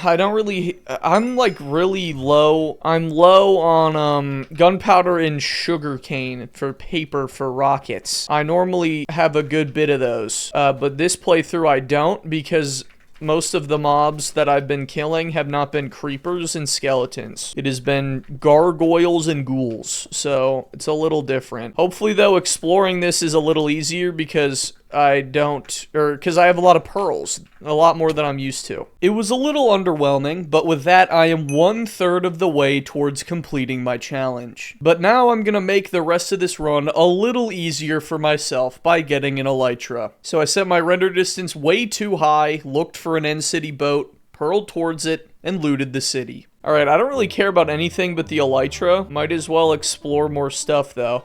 I'm like really low. I'm low on gunpowder and sugarcane for paper for rockets. I normally have a good bit of those. But this playthrough I don't because most of the mobs that I've been killing have not been creepers and skeletons. It has been gargoyles and ghouls, so it's a little different. Hopefully, though, exploring this is a little easier because I have a lot of pearls, a lot more than I'm used to. It was a little underwhelming, but with that, I am 1/3 of the way towards completing my challenge. But now I'm gonna make the rest of this run a little easier for myself by getting an elytra. So I set my render distance way too high, looked for an end city boat, pearled towards it, and looted the city. Alright, I don't really care about anything but the elytra. Might as well explore more stuff, though.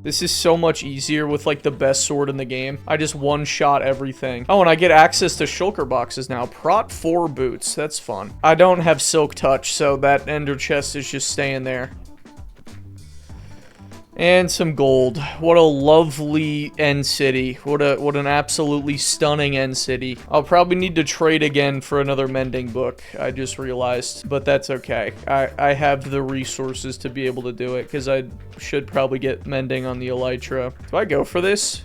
This is so much easier with, like, the best sword in the game. I just one-shot everything. Oh, and I get access to shulker boxes now. Prot 4 boots. That's fun. I don't have silk touch, so that ender chest is just staying there. And some gold. What a lovely end city. What an absolutely stunning end city. I'll probably need to trade again for another mending book, I just realized. But that's okay. I have the resources to be able to do it, because I should probably get mending on the elytra. Do I go for this?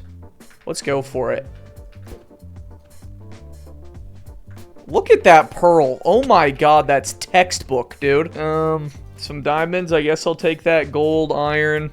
Let's go for it. Look at that pearl. Oh my god, that's textbook, dude. Some diamonds. I guess I'll take that. Gold, iron.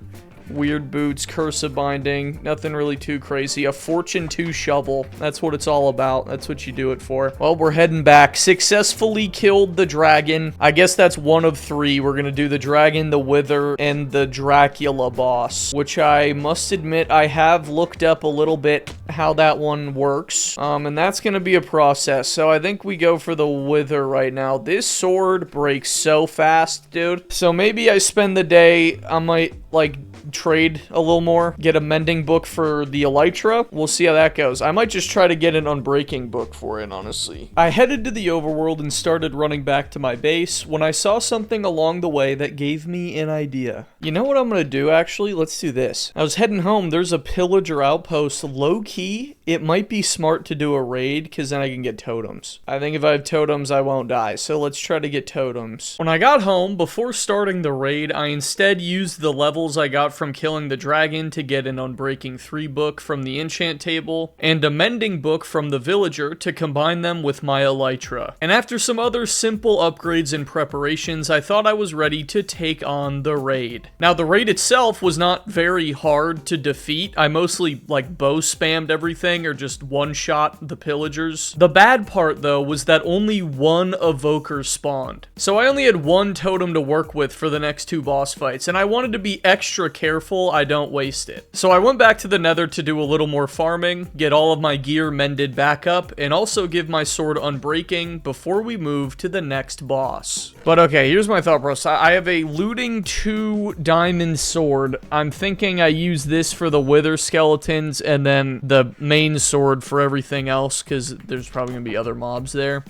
Weird boots, cursive binding, nothing really too crazy. A fortune 2 shovel, that's what it's all about. That's what you do it for. Well, we're heading back. Successfully killed the dragon. I guess that's one of 3. We're gonna do the dragon, the wither, and the Dracula boss, which I must admit I have looked up a little bit how that one works. And that's gonna be a process. So I think we go for the wither right now. This sword breaks so fast, dude. So maybe I spend the day, I might, like, trade a little more, get a mending book for the elytra. We'll see how that goes. I might just try to get an unbreaking book for it, honestly. I headed to the overworld and started running back to my base when I saw something along the way that gave me an idea. You know what I'm gonna do, actually? Let's do this. I was heading home. There's a pillager outpost. Low-key, it might be smart to do a raid, because then I can get totems. I think if I have totems, I won't die. So let's try to get totems. When I got home, before starting the raid, I instead used the levels I got from killing the dragon to get an Unbreaking 3 book from the enchant table, and a mending book from the villager to combine them with my elytra. And after some other simple upgrades and preparations, I thought I was ready to take on the raid. Now, the raid itself was not very hard to defeat. I mostly, like, bow spammed everything, or just one-shot the pillagers. The bad part, though, was that only one evoker spawned. So I only had one totem to work with for the next 2 boss fights, and I wanted to be extra careful I don't waste it. So I went back to the nether to do a little more farming, get all of my gear mended back up, and also give my sword unbreaking before we move to the next boss. But okay, here's my thought process. I have a looting 2 diamond sword. I'm thinking I use this for the wither skeletons and then the main sword for everything else, because there's probably gonna be other mobs there.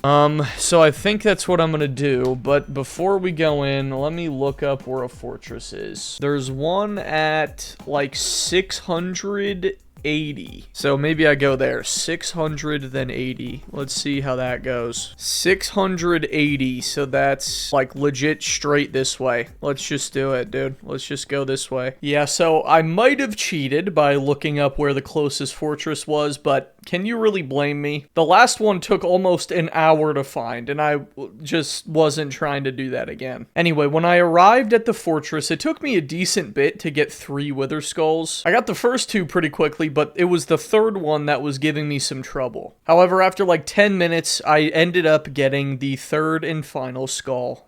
So I think that's what I'm gonna do, but before we go in, let me look up where a fortress is. There's one at like 680. So maybe I go there. 600, then 80. Let's see how that goes. 680. So that's like legit straight this way. Let's just do it, dude. Let's just go this way. Yeah, so I might have cheated by looking up where the closest fortress was, but can you really blame me? The last one took almost an hour to find, and I just wasn't trying to do that again. Anyway, when I arrived at the fortress, it took me a decent bit to get 3 wither skulls. I got the first 2 pretty quickly, but it was the 3rd one that was giving me some trouble. However, after like 10 minutes, I ended up getting the 3rd and final skull.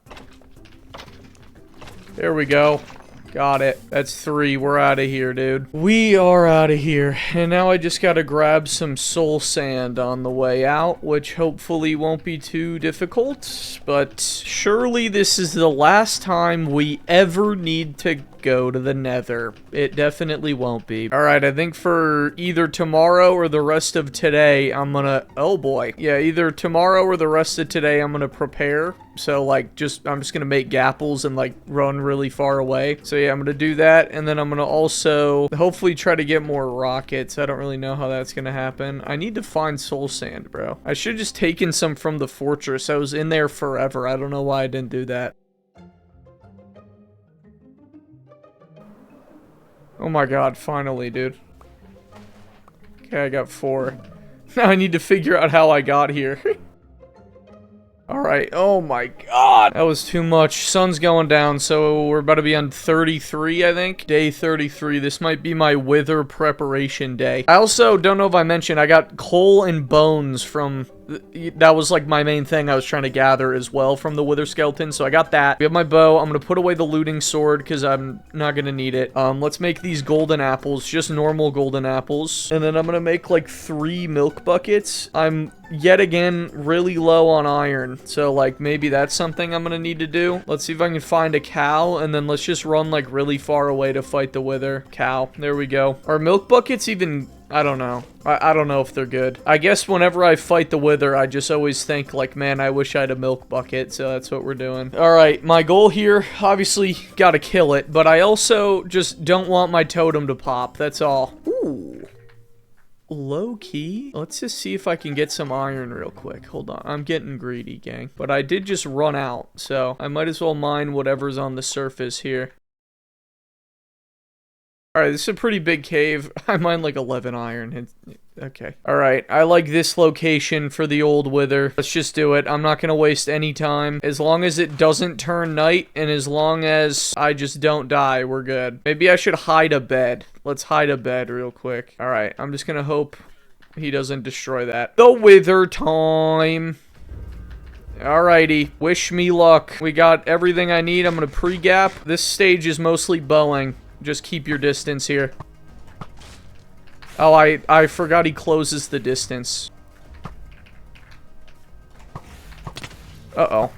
There we go. Got it. That's 3. We're out of here, dude. We are out of here. And now I just gotta grab some soul sand on the way out, which hopefully won't be too difficult. But surely this is the last time we ever need to go to the nether. It definitely won't be. Alright, I think for either tomorrow or the rest of today, I'm gonna... Oh boy. Yeah, either tomorrow or the rest of today, I'm gonna prepare. So, like, I'm just gonna make gapples and, like, run really far away. So, yeah, I'm gonna do that. And then I'm gonna also hopefully try to get more rockets. I don't really know how that's gonna happen. I need to find soul sand, bro. I should have just taken some from the fortress. I was in there forever. I don't know why I didn't do that. Oh my god, finally, dude. Okay, I got 4. Now I need to figure out how I got here. Alright, oh my god! That was too much. Sun's going down, so we're about to be on 33, I think. Day 33. This might be my wither preparation day. I also don't know if I mentioned, I got coal and bones from That was like my main thing I was trying to gather as well from the wither skeleton. So I got that. We have my bow. I'm going to put away the looting sword because I'm not going to need it. Let's make these golden apples, just normal golden apples. And then I'm going to make like 3 milk buckets. I'm yet again really low on iron. So like maybe that's something I'm going to need to do. Let's see if I can find a cow. And then let's just run like really far away to fight the wither. Cow. There we go. Are milk buckets even... I don't know. I don't know if they're good. I guess whenever I fight the wither, I just always think like, man, I wish I had a milk bucket. So that's what we're doing. All right, my goal here, obviously, gotta kill it. But I also just don't want my totem to pop. That's all. Ooh. Low key. Let's just see if I can get some iron real quick. Hold on. I'm getting greedy, gang. But I did just run out. So I might as well mine whatever's on the surface here. Alright, this is a pretty big cave. I mine like 11 iron. Okay. Alright, I like this location for the old wither. Let's just do it. I'm not gonna waste any time. As long as it doesn't turn night, and as long as I just don't die, we're good. Maybe I should hide a bed. Let's hide a bed real quick. Alright, I'm just gonna hope he doesn't destroy that. The wither time! Alrighty, wish me luck. We got everything I need. I'm gonna pre-gap. This stage is mostly bowing. Just keep your distance here. Oh, I forgot he closes the distance. Uh-oh.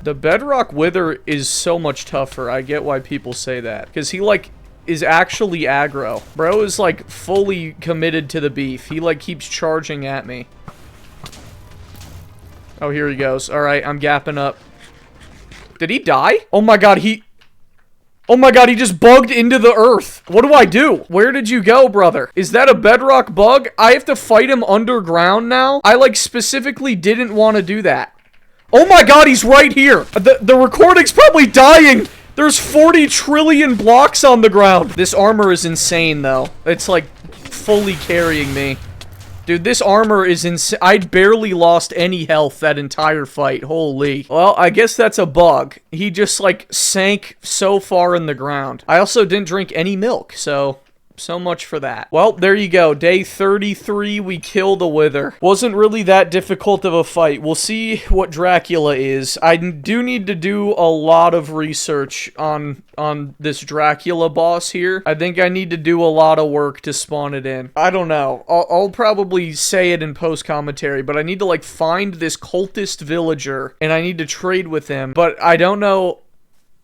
The Bedrock Wither is so much tougher. I get why people say that. Because he, like, is actually aggro. Bro is, like, fully committed to the beef. He, like, keeps charging at me. Oh, here he goes. Alright, I'm gapping up. Did he die? Oh my god, Oh my god, he just bugged into the earth. What do I do? Where did you go, brother? Is that a bedrock bug? I have to fight him underground now? I, like, specifically didn't want to do that. Oh my god, he's right here. The recording's probably dying. There's 40 trillion blocks on the ground. This armor is insane, though. It's, like, fully carrying me. Dude, this armor is insane. I barely lost any health that entire fight. Holy. Well, I guess that's a bug. He just, like, sank so far in the ground. I also didn't drink any milk, so much for that. Well, there you go. Day 33, we kill the wither. Wasn't really that difficult of a fight. We'll see what Dracula is. I do need to do a lot of research on this Dracula boss here. I think I need to do a lot of work to spawn it in. I don't know. I'll probably say it in post-commentary, but I need to, like, find this cultist villager, and I need to trade with him, but I don't know...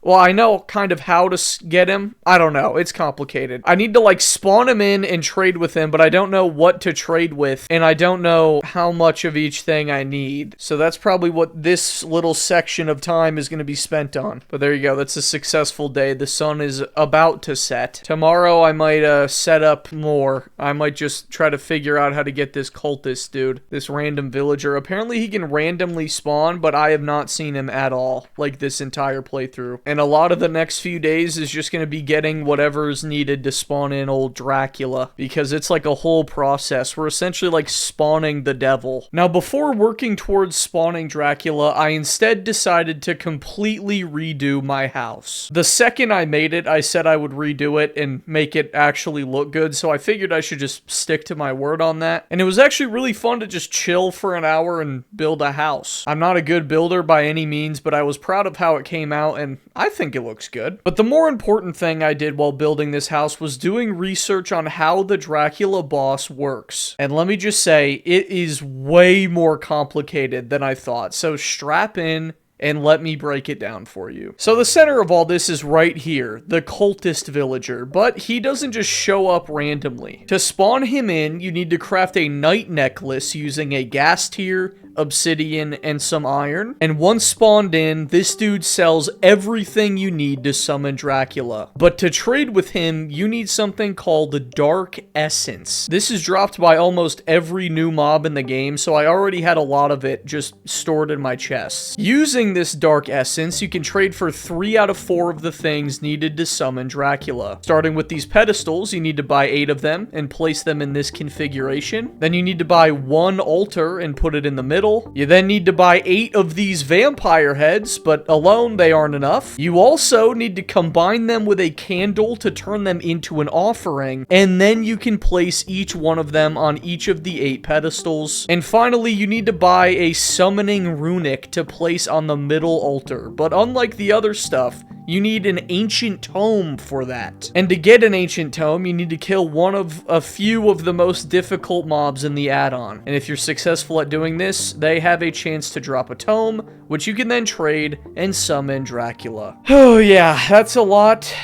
Well, I know kind of how to get him. I don't know. It's complicated. I need to, like, spawn him in and trade with him, but I don't know what to trade with, and I don't know how much of each thing I need. So that's probably what this little section of time is going to be spent on. But there you go. That's a successful day. The sun is about to set. Tomorrow, I might set up more. I might just try to figure out how to get this cultist dude. This random villager. Apparently, he can randomly spawn, but I have not seen him at all, like, this entire playthrough. And a lot of the next few days is just going to be getting whatever's needed to spawn in old Dracula. Because it's like a whole process. We're essentially like spawning the devil. Now, before working towards spawning Dracula, I instead decided to completely redo my house. The second I made it, I said I would redo it and make it actually look good. So I figured I should just stick to my word on that. And it was actually really fun to just chill for an hour and build a house. I'm not a good builder by any means, but I was proud of how it came out, and I think it looks good. But the more important thing I did while building this house was doing research on how the Dracula boss works. And let me just say, it is way more complicated than I thought. So strap in and let me break it down for you. So the center of all this is right here, the cultist villager, but he doesn't just show up randomly. To spawn him in, you need to craft a night necklace using a gas tier, obsidian, and some iron. And once spawned in, this dude sells everything you need to summon Dracula. But to trade with him, you need something called the Dark Essence. This is dropped by almost every new mob in the game, so I already had a lot of it just stored in my chests. Using this Dark Essence, you can trade for 3 out of 4 of the things needed to summon Dracula. Starting with these pedestals, you need to buy 8 of them and place them in this configuration. Then you need to buy 1 altar and put it in the middle. middle. You then need to buy 8 of these vampire heads, but alone they aren't enough. You also need to combine them with a candle to turn them into an offering, and then you can place each one of them on each of the 8 pedestals. And finally, you need to buy a summoning runic to place on the middle altar, but unlike the other stuff, you need an ancient tome for that. And to get an ancient tome, you need to kill one of a few of the most difficult mobs in the add-on. And if you're successful at doing this, they have a chance to drop a tome, which you can then trade and summon Dracula. Oh yeah, that's a lot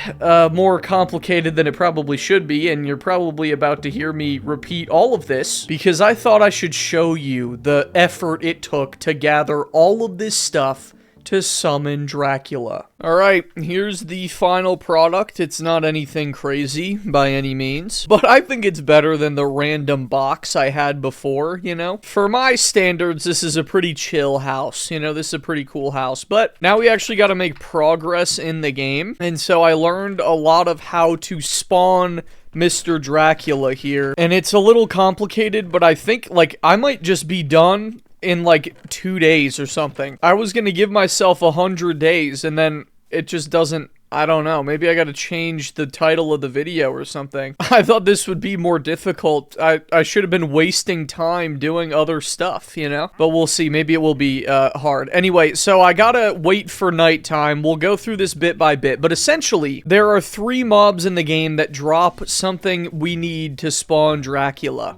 more complicated than it probably should be, and you're probably about to hear me repeat all of this, because I thought I should show you the effort it took to gather all of this stuff to summon Dracula. Alright, here's the final product. It's not anything crazy by any means, but I think it's better than the random box I had before, you know? For my standards, this is a pretty chill house, you know? This is a pretty cool house, but now we actually got to make progress in the game, and so I learned a lot of how to spawn Mr. Dracula here, and it's a little complicated, but I think, like, I might just be done in like 2 days or something. I was gonna give myself 100 days, and then it just doesn't. I don't know, maybe I gotta change the title of the video or something. I thought this would be more difficult. I should have been wasting time doing other stuff, you know? But we'll see, maybe it will be hard. Anyway, so I gotta wait for nighttime. We'll go through this bit by bit, but essentially, there are 3 mobs in the game that drop something we need to spawn Dracula.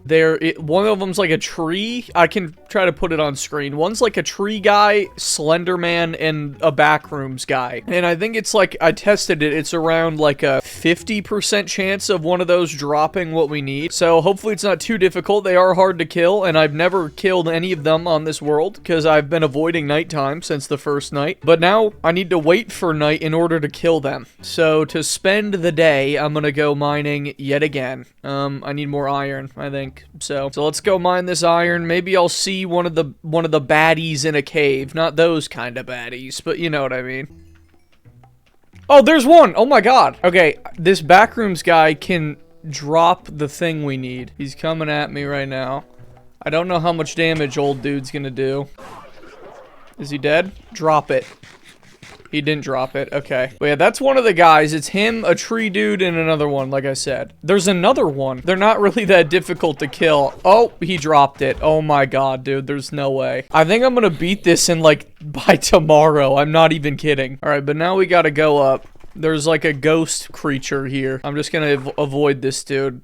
One of them's like a tree. I can try to put it on screen. One's like a tree guy, Slenderman, and a backrooms guy. And I think it's like, I tested it, it's around like a 50% chance of one of those dropping what we need. So hopefully it's not too difficult. They are hard to kill, and I've never killed any of them on this world because I've been avoiding nighttime since the first night. But now I need to wait for night in order to kill them. So to spend the day, I'm gonna go mining yet again. I need more iron, I think. So let's go mine this iron. Maybe I'll see one of the baddies in a cave. Not those kind of baddies, but you know what I mean. Oh, there's one! Oh my god! Okay, this backrooms guy can drop the thing we need. He's coming at me right now. I don't know how much damage old dude's gonna do. Is he dead? Drop it. He didn't drop it. Okay. But yeah, that's one of the guys. It's him, a tree dude, and another one, like I said. There's another one. They're not really that difficult to kill. Oh, he dropped it. Oh my god, dude. There's no way. I think I'm gonna beat this in, like, by tomorrow. I'm not even kidding. Alright, but now we gotta go up. There's like a ghost creature here. I'm just gonna avoid this dude.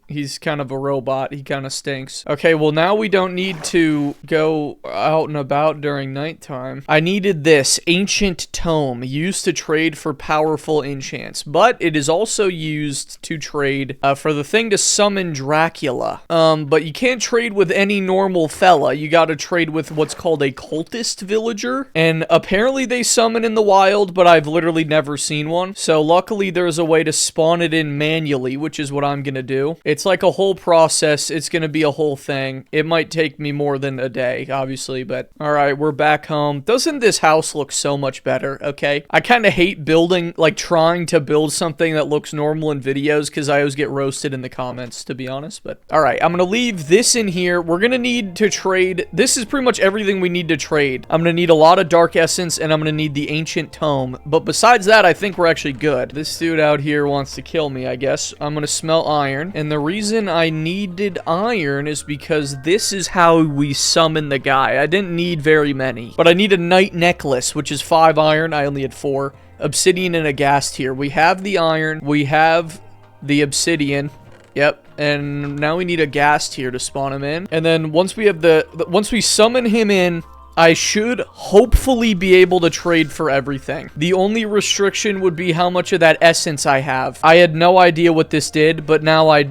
He's kind of a robot. He kind of stinks. Okay, well now we don't need to go out and about during nighttime. I needed this ancient tome used to trade for powerful enchants, but it is also used to trade for the thing to summon Dracula. But you can't trade with any normal fella. You gotta trade with what's called a cultist villager, and apparently they summon in the wild, but I've literally never seen one. So luckily there's a way to spawn it in manually, which is what I'm gonna do. It's like a whole process. It's gonna be a whole thing. It might take me more than a day, obviously, but alright, we're back home. Doesn't this house look so much better, okay? I kind of hate building, like trying to build something that looks normal in videos because I always get roasted in the comments, to be honest, but alright, I'm gonna leave this in here. We're gonna need to trade. This is pretty much everything we need to trade. I'm gonna need a lot of dark essence, and I'm gonna need the ancient tome, but besides that, I think we're actually good. This dude out here wants to kill me, I guess. I'm gonna smelt iron, and the reason I needed iron is because this is how we summon the guy. I didn't need very many, but I need a night necklace, which is 5 iron. I only had 4. Obsidian and a ghast here. We have the iron. We have the obsidian. Yep, and now we need a ghast here to spawn him in. And then once we have once we summon him in, I should hopefully be able to trade for everything. The only restriction would be how much of that essence I have. I had no idea what this did, but now I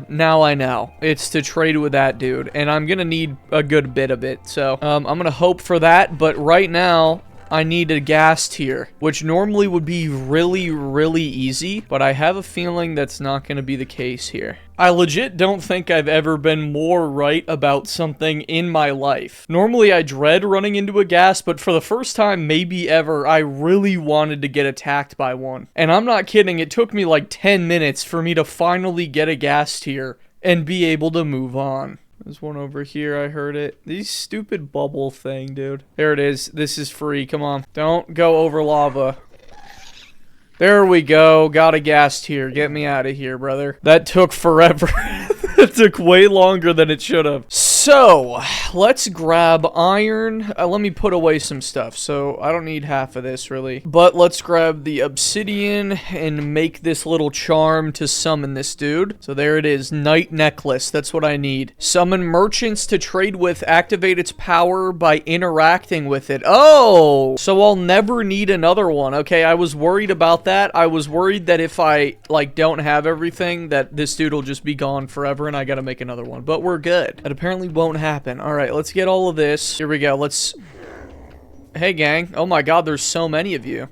know. It's to trade with that dude, and I'm gonna need a good bit of it. So, I'm gonna hope for that, but right now, I need a ghast here, which normally would be really, really easy, but I have a feeling that's not going to be the case here. I legit don't think I've ever been more right about something in my life. Normally, I dread running into a ghast, but for the first time, maybe ever, I really wanted to get attacked by one. And I'm not kidding, it took me like 10 minutes for me to finally get a ghast here and be able to move on. There's one over here. I heard it. These stupid bubble thing, dude. There it is. This is free. Come on. Don't go over lava. There we go. Got a gas tier. Get me out of here, brother. That took forever. It took way longer than it should have. So, let's grab iron. Let me put away some stuff. So, I don't need half of this, really. But let's grab the obsidian and make this little charm to summon this dude. So, there it is. Night necklace. That's what I need. Summon merchants to trade with. Activate its power by interacting with it. Oh! So, I'll never need another one. Okay, I was worried about that. I was worried that if I, like, don't have everything, that this dude will just be gone forever and I gotta make another one. But we're good. That apparently won't happen. Alright, let's get all of this. Here we go. Let's... Hey, gang. Oh my god, there's so many of you.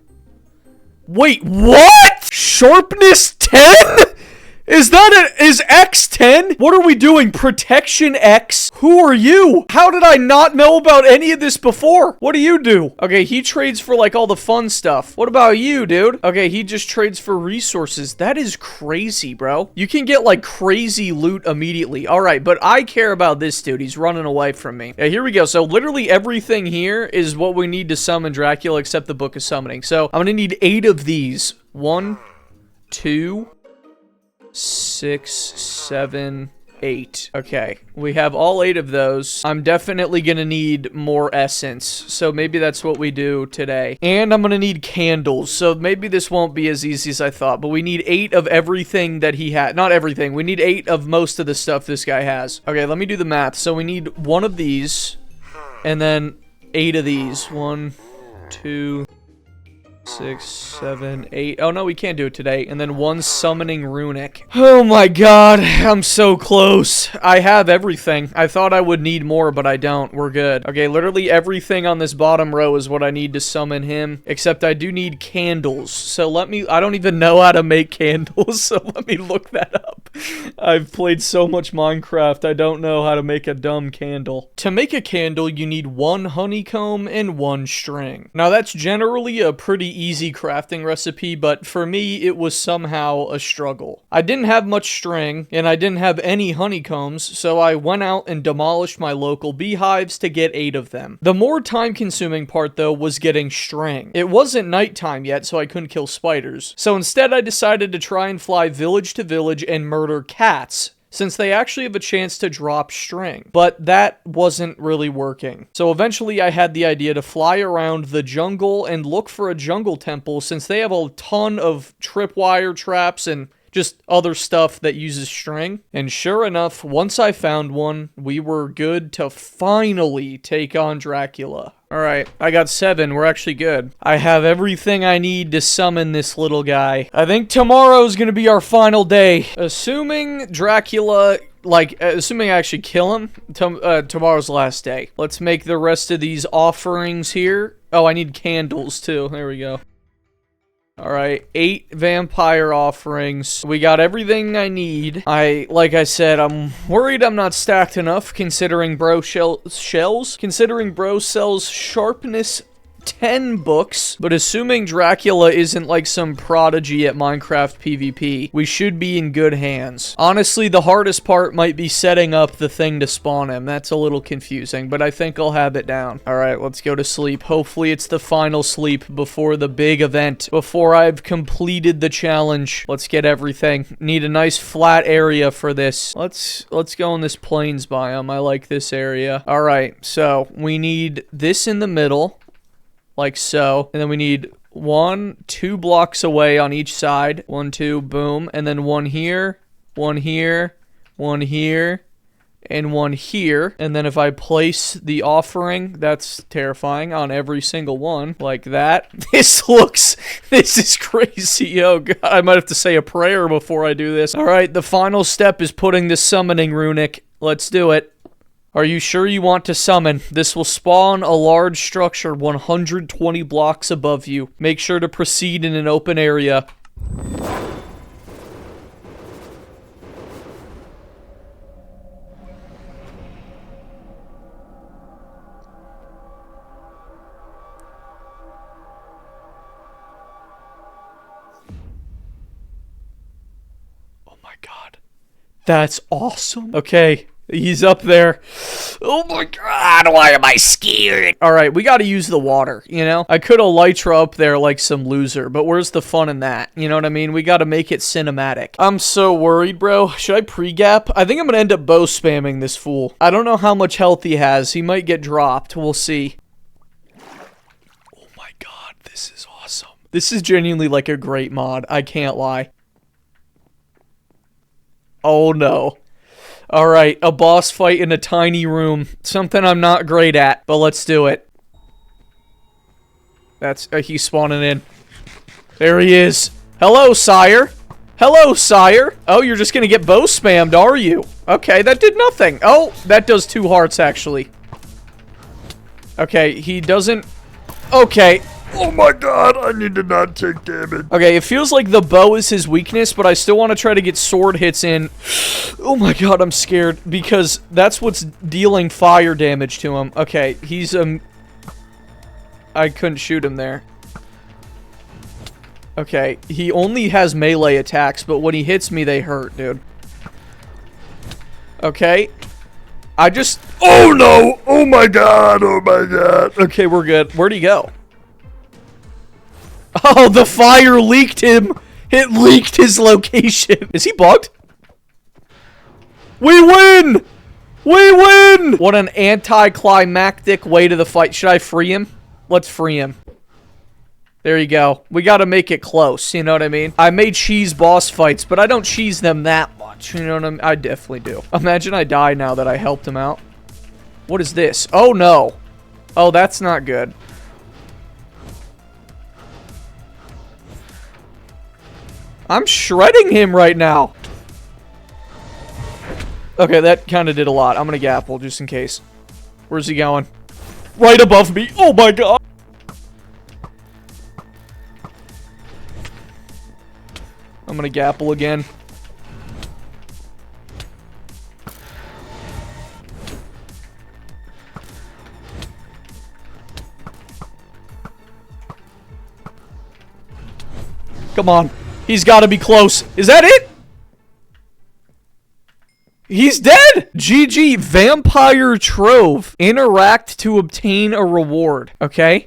Wait, what? Sharpness 10? Is X 10? What are we doing? Protection X? Who are you? How did I not know about any of this before? What do you do? Okay, he trades for like all the fun stuff. What about you, dude? Okay, he just trades for resources. That is crazy, bro. You can get like crazy loot immediately. All right, but I care about this dude. He's running away from me. Yeah, here we go. So literally everything here is what we need to summon Dracula except the Book of Summoning. So I'm gonna need 8 of these. 1, 2, 6, 7, 8. Okay, we have all 8 of those. I'm definitely gonna need more essence, so maybe that's what we do today. And I'm gonna need candles, so maybe this won't be as easy as I thought, but we need 8 of everything that he had. Not everything, we need 8 of most of the stuff this guy has. Okay, let me do the math. So we need 1 of these, and then 8 of these. 1, 2, 6, 7, 8. Oh no, we can't do it today. And then 1 summoning runic. Oh my god, I'm so close. I have everything. I thought I would need more, but I don't. We're good. Okay, literally everything on this bottom row is what I need to summon him. Except I do need candles. So I don't even know how to make candles, so let me look that up. I've played so much Minecraft, I don't know how to make a dumb candle. To make a candle, you need 1 honeycomb and 1 string. Now that's generally a pretty easy crafting recipe, but for me, it was somehow a struggle. I didn't have much string, and I didn't have any honeycombs, so I went out and demolished my local beehives to get 8 of them. The more time-consuming part, though, was getting string. It wasn't nighttime yet, so I couldn't kill spiders. So instead, I decided to try and fly village to village and murder cats, since they actually have a chance to drop string. But that wasn't really working. So eventually I had the idea to fly around the jungle and look for a jungle temple, since they have a ton of tripwire traps and just other stuff that uses string. And sure enough, once I found one, we were good to finally take on Dracula. Alright, I got 7. We're actually good. I have everything I need to summon this little guy. I think tomorrow's gonna be our final day. Assuming Dracula, assuming I actually kill him, tomorrow's the last day. Let's make the rest of these offerings here. Oh, I need candles too. There we go. Alright, 8 vampire offerings. We got everything I need. Like I said, I'm worried I'm not stacked enough, considering bro considering bro sells sharpness 10 books, but assuming Dracula isn't like some prodigy at Minecraft PvP, we should be in good hands. Honestly, the hardest part might be setting up the thing to spawn him. That's a little confusing, but I think I'll have it down. Alright, let's go to sleep. Hopefully it's the final sleep before the big event, before I've completed the challenge. Let's get everything. Need a nice flat area for this. Let's go in this plains biome. I like this area. Alright, so we need this in the middle. Like so. And then we need 1, 2 blocks away on each side. 1, 2, boom. And then 1 here, 1 here, 1 here, and 1 here. And then if I place the offering, that's terrifying, on every single one, like that. This is crazy. Oh god, I might have to say a prayer before I do this. Alright, the final step is putting the summoning runic. Let's do it. Are you sure you want to summon? This will spawn a large structure 120 blocks above you. Make sure to proceed in an open area. Oh my god. That's awesome. Okay. He's up there. Oh my god, why am I scared? Alright, we gotta use the water, you know? I could elytra up there like some loser, but where's the fun in that? You know what I mean? We gotta make it cinematic. I'm so worried, bro. Should I pre-gap? I think I'm gonna end up bow spamming this fool. I don't know how much health he has. He might get dropped. We'll see. Oh my god, this is awesome. This is genuinely like a great mod. I can't lie. Oh no. Alright, a boss fight in a tiny room. Something I'm not great at, but let's do it. That's, he's spawning in. There he is. Hello, sire. Hello, sire. Oh, you're just gonna get bow spammed, are you? Okay, that did nothing. Oh, that does 2 hearts, actually. Okay, he doesn't... Okay. Oh my god, I need to not take damage. Okay, it feels like the bow is his weakness, but I still want to try to get sword hits in. Oh my god, I'm scared, because that's what's dealing fire damage to him. Okay, he's, I couldn't shoot him there. Okay, he only has melee attacks, but when he hits me, they hurt, dude. Okay. I just... Oh no! Oh my god, oh my god. Okay, we're good. Where'd he go? Oh, the fire leaked him. It leaked his location. Is he bugged? We win! We win! What an anticlimactic way to the fight. Should I free him? Let's free him. There you go. We gotta make it close, you know what I mean? I made cheese boss fights, but I don't cheese them that much, you know what I mean? I definitely do. Imagine I die now that I helped him out. What is this? Oh, no. Oh, that's not good. I'm shredding him right now. Okay, that kind of did a lot. I'm gonna gapple just in case. Where's he going? Right above me. Oh my god. I'm gonna gapple again. Come on. He's got to be close. Is that it? He's dead! GG, Vampire Trove. Interact to obtain a reward. Okay.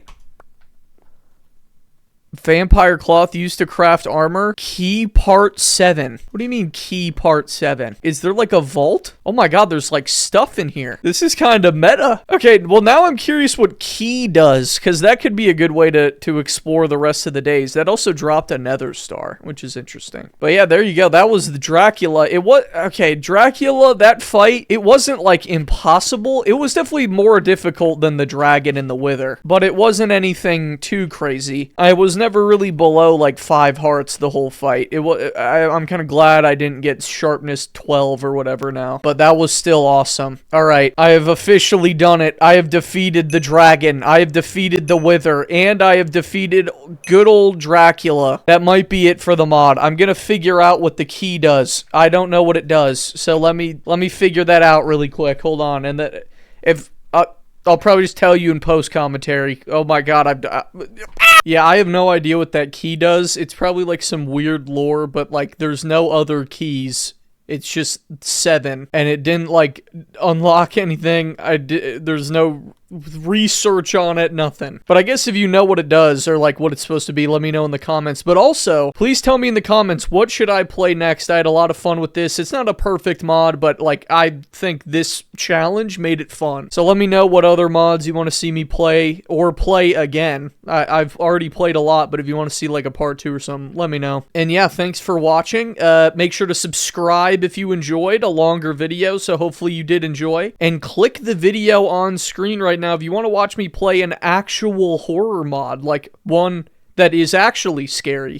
Vampire cloth used to craft armor. Key part 7. What do you mean key part 7? Is there like a vault? Oh my god, there's like stuff in here. This is kind of meta. Okay, well now I'm curious what key does, because that could be a good way to explore the rest of the days. That also dropped a nether star, which is interesting. But yeah, there you go. That was the Dracula. It was, okay, Dracula, that fight, it wasn't like impossible. It was definitely more difficult than the dragon and the wither, but it wasn't anything too crazy. I was never really below like 5 hearts the whole fight. It was, I'm kind of glad I didn't get sharpness 12 or whatever now, but that was still awesome. All right, I have officially done it. I have defeated the dragon. I have defeated the wither, and I have defeated good old Dracula. That might be it for the mod. I'm gonna figure out what the key does. I don't know what it does, so let me figure that out really quick. Hold on, and that if I'll probably just tell you in post commentary. Oh my god, yeah, I have no idea what that key does. It's probably like some weird lore, but like there's no other keys. It's just 7, and it didn't like unlock anything. There's no research on it, nothing. But I guess if you know what it does or like what it's supposed to be, let me know in the comments. But also, please tell me in the comments, what should I play next? I had a lot of fun with this. It's not a perfect mod, but like I think this challenge made it fun. So let me know what other mods you want to see me play or play again. I've already played a lot, but if you want to see like a part 2 or something, let me know. And yeah, thanks for watching. Make sure to subscribe if you enjoyed a longer video, so hopefully you did enjoy. And click the video on screen right now if you want to watch me play an actual horror mod, like one that is actually scary.